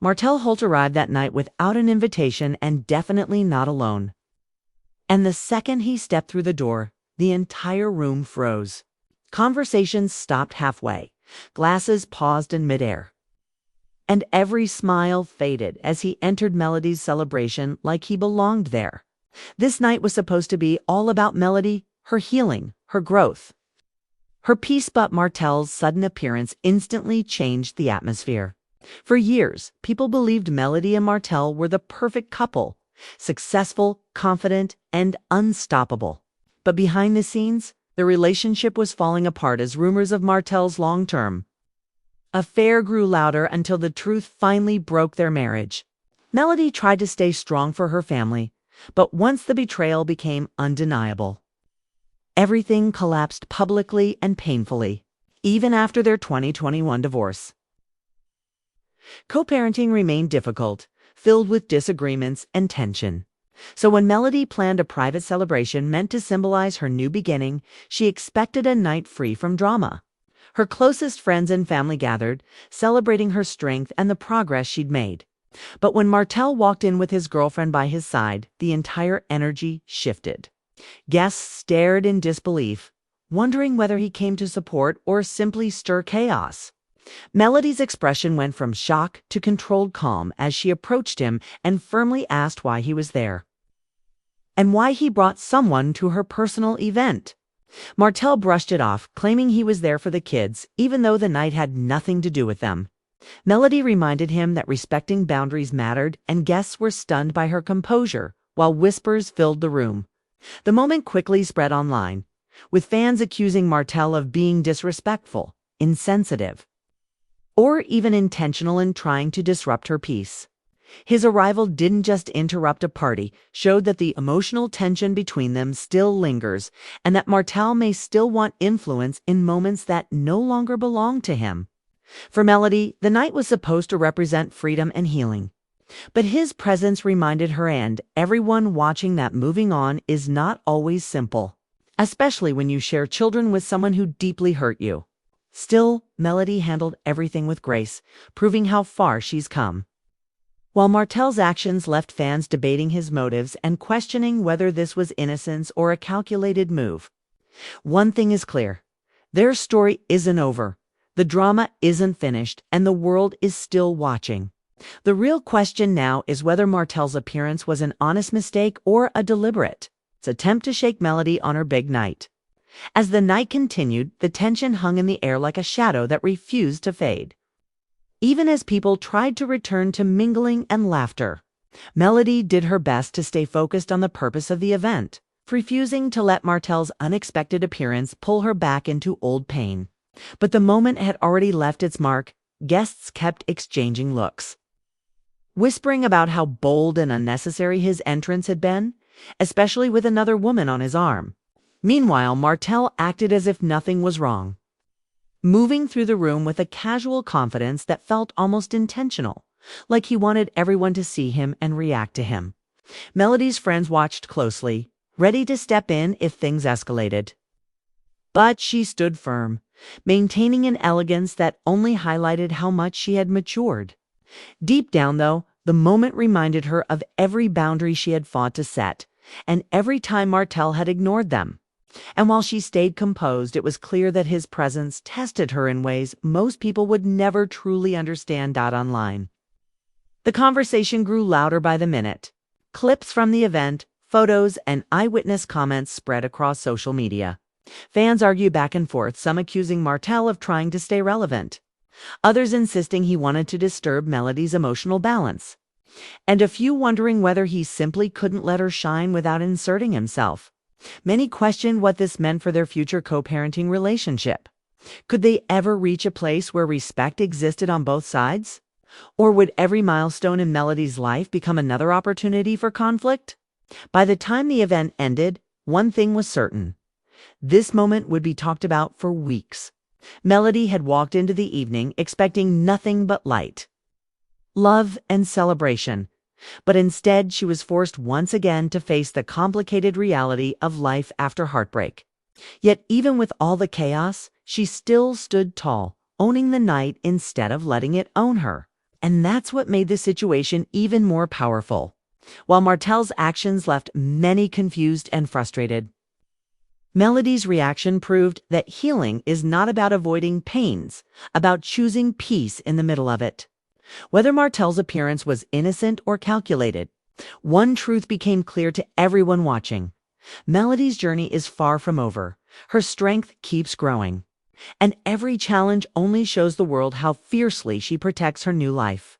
Martell Holt arrived that night without an invitation and definitely not alone. And the second he stepped through the door, the entire room froze. Conversations stopped halfway. Glasses paused in midair. And every smile faded as he entered Melody's celebration like he belonged there. This night was supposed to be all about Melody, her healing, her growth. Her peace, but Martell's sudden appearance instantly changed the atmosphere. For years, people believed Melody and Martell were the perfect couple, successful, confident, and unstoppable. But behind the scenes, the relationship was falling apart as rumors of Martell's long-term affair grew louder until the truth finally broke their marriage. Melody tried to stay strong for her family, but once the betrayal became undeniable, everything collapsed publicly and painfully, even after their 2021 divorce. Co-parenting remained difficult, filled with disagreements and tension. So when Melody planned a private celebration meant to symbolize her new beginning, she expected a night free from drama. Her closest friends and family gathered, celebrating her strength and the progress she'd made. But when Martell walked in with his girlfriend by his side, the entire energy shifted. Guests stared in disbelief, wondering whether he came to support or simply stir chaos. Melody's expression went from shock to controlled calm as she approached him and firmly asked why he was there, and why he brought someone to her personal event. Martell brushed it off, claiming he was there for the kids, even though the night had nothing to do with them. Melody reminded him that respecting boundaries mattered, and guests were stunned by her composure, while whispers filled the room. The moment quickly spread online, with fans accusing Martell of being disrespectful, insensitive, or even intentional in trying to disrupt her peace. His arrival didn't just interrupt a party, showed that the emotional tension between them still lingers, and that Martell may still want influence in moments that no longer belong to him. For Melody, the night was supposed to represent freedom and healing. But his presence reminded her and everyone watching that moving on is not always simple, especially when you share children with someone who deeply hurt you. Still, Melody handled everything with grace, proving how far she's come. While Martell's actions left fans debating his motives and questioning whether this was innocence or a calculated move, one thing is clear: their story isn't over. The drama isn't finished, and the world is still watching. The real question now is whether Martell's appearance was an honest mistake or a deliberate attempt to shake Melody on her big night. As the night continued, the tension hung in the air like a shadow that refused to fade. Even as people tried to return to mingling and laughter, Melody did her best to stay focused on the purpose of the event, refusing to let Martell's unexpected appearance pull her back into old pain. But the moment had already left its mark. Guests kept exchanging looks, whispering about how bold and unnecessary his entrance had been, especially with another woman on his arm. Meanwhile, Martell acted as if nothing was wrong, moving through the room with a casual confidence that felt almost intentional, like he wanted everyone to see him and react to him. Melody's friends watched closely, ready to step in if things escalated. But she stood firm, maintaining an elegance that only highlighted how much she had matured. Deep down, though, the moment reminded her of every boundary she had fought to set, and every time Martell had ignored them. And while she stayed composed, it was clear that his presence tested her in ways most people would never truly understand. Online, the conversation grew louder by the minute. Clips from the event, photos, and eyewitness comments spread across social media. Fans argued back and forth, some accusing Martell of trying to stay relevant, others insisting he wanted to disturb Melody's emotional balance, and a few wondering whether he simply couldn't let her shine without inserting himself. Many questioned what this meant for their future co-parenting relationship. Could they ever reach a place where respect existed on both sides? Or would every milestone in Melody's life become another opportunity for conflict? By the time the event ended, one thing was certain: this moment would be talked about for weeks. Melody had walked into the evening expecting nothing but light, love, and celebration. But instead, she was forced once again to face the complicated reality of life after heartbreak. Yet even with all the chaos, she still stood tall, owning the night instead of letting it own her. And that's what made the situation even more powerful. While Martell's actions left many confused and frustrated, Melody's reaction proved that healing is not about avoiding pains, about choosing peace in the middle of it. Whether Martell's appearance was innocent or calculated, one truth became clear to everyone watching. Melody's journey is far from over. Her strength keeps growing. And every challenge only shows the world how fiercely she protects her new life.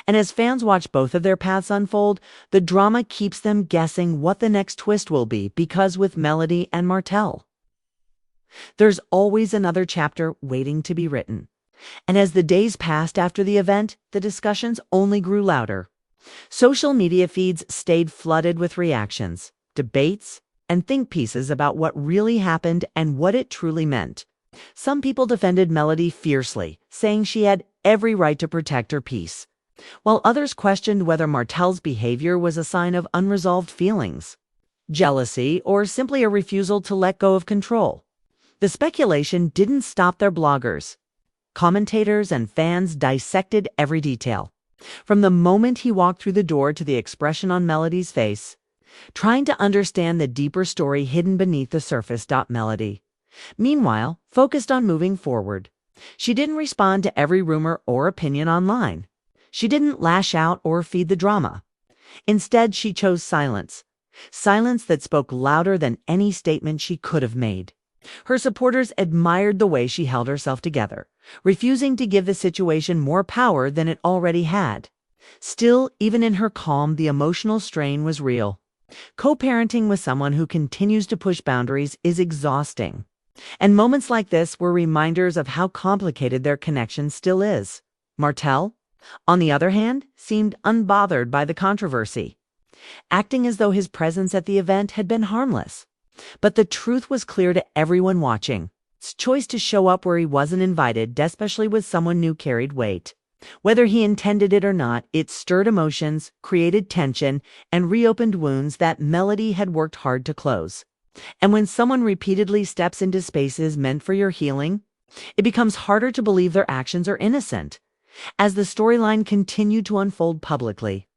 And as fans watch both of their paths unfold, the drama keeps them guessing what the next twist will be, because with Melody and Martell, there's always another chapter waiting to be written. And as the days passed after the event, the discussions only grew louder. Social media feeds stayed flooded with reactions, debates, and think pieces about what really happened and what it truly meant. Some people defended Melody fiercely, saying she had every right to protect her peace, while others questioned whether Martell's behavior was a sign of unresolved feelings, jealousy, or simply a refusal to let go of control. The speculation didn't stop their bloggers. Commentators and fans dissected every detail, from the moment he walked through the door to the expression on Melody's face, trying to understand the deeper story hidden beneath the surface. Melody, meanwhile, focused on moving forward. She didn't respond to every rumor or opinion online. She didn't lash out or feed the drama. Instead, she chose silence. Silence that spoke louder than any statement she could have made. Her supporters admired the way she held herself together, refusing to give the situation more power than it already had. Still, even in her calm, the emotional strain was real. Co-parenting with someone who continues to push boundaries is exhausting. And moments like this were reminders of how complicated their connection still is. Martell, on the other hand, seemed unbothered by the controversy, acting as though his presence at the event had been harmless. But the truth was clear to everyone watching. His choice to show up where he wasn't invited, especially with someone new, carried weight. Whether he intended it or not, it stirred emotions, created tension, and reopened wounds that Melody had worked hard to close. And when someone repeatedly steps into spaces meant for your healing, it becomes harder to believe their actions are innocent. As the storyline continued to unfold publicly,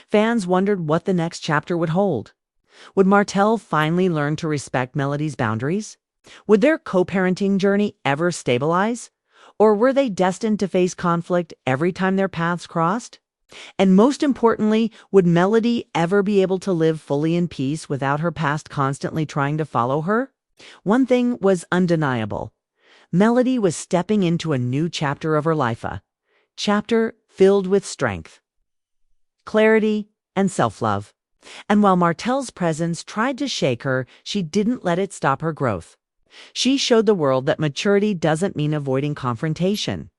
fans wondered what the next chapter would hold. Would Martell finally learn to respect Melody's boundaries? Would their co-parenting journey ever stabilize? Or were they destined to face conflict every time their paths crossed? And most importantly, would Melody ever be able to live fully in peace without her past constantly trying to follow her? One thing was undeniable. Melody was stepping into a new chapter of her life, a chapter filled with strength, clarity, and self-love. And while Martell's presence tried to shake her, she didn't let it stop her growth. She showed the world that maturity doesn't mean avoiding confrontation.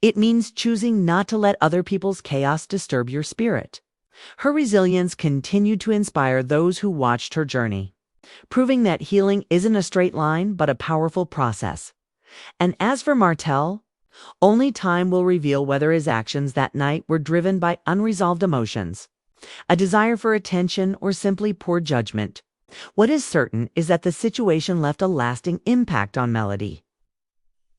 It means choosing not to let other people's chaos disturb your spirit. Her resilience continued to inspire those who watched her journey, proving that healing isn't a straight line but a powerful process. And as for Martell, only time will reveal whether his actions that night were driven by unresolved emotions, a desire for attention, or simply poor judgment. What is certain is that the situation left a lasting impact on Melody,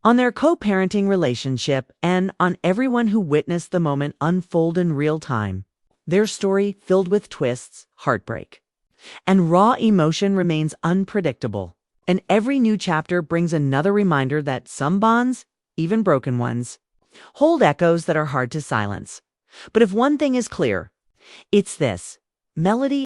on their co-parenting relationship, and on everyone who witnessed the moment unfold in real time. Their story, filled with twists, heartbreak, and raw emotion, remains unpredictable. And every new chapter brings another reminder that some bonds, even broken ones, hold echoes that are hard to silence. But if one thing is clear, it's this: Melody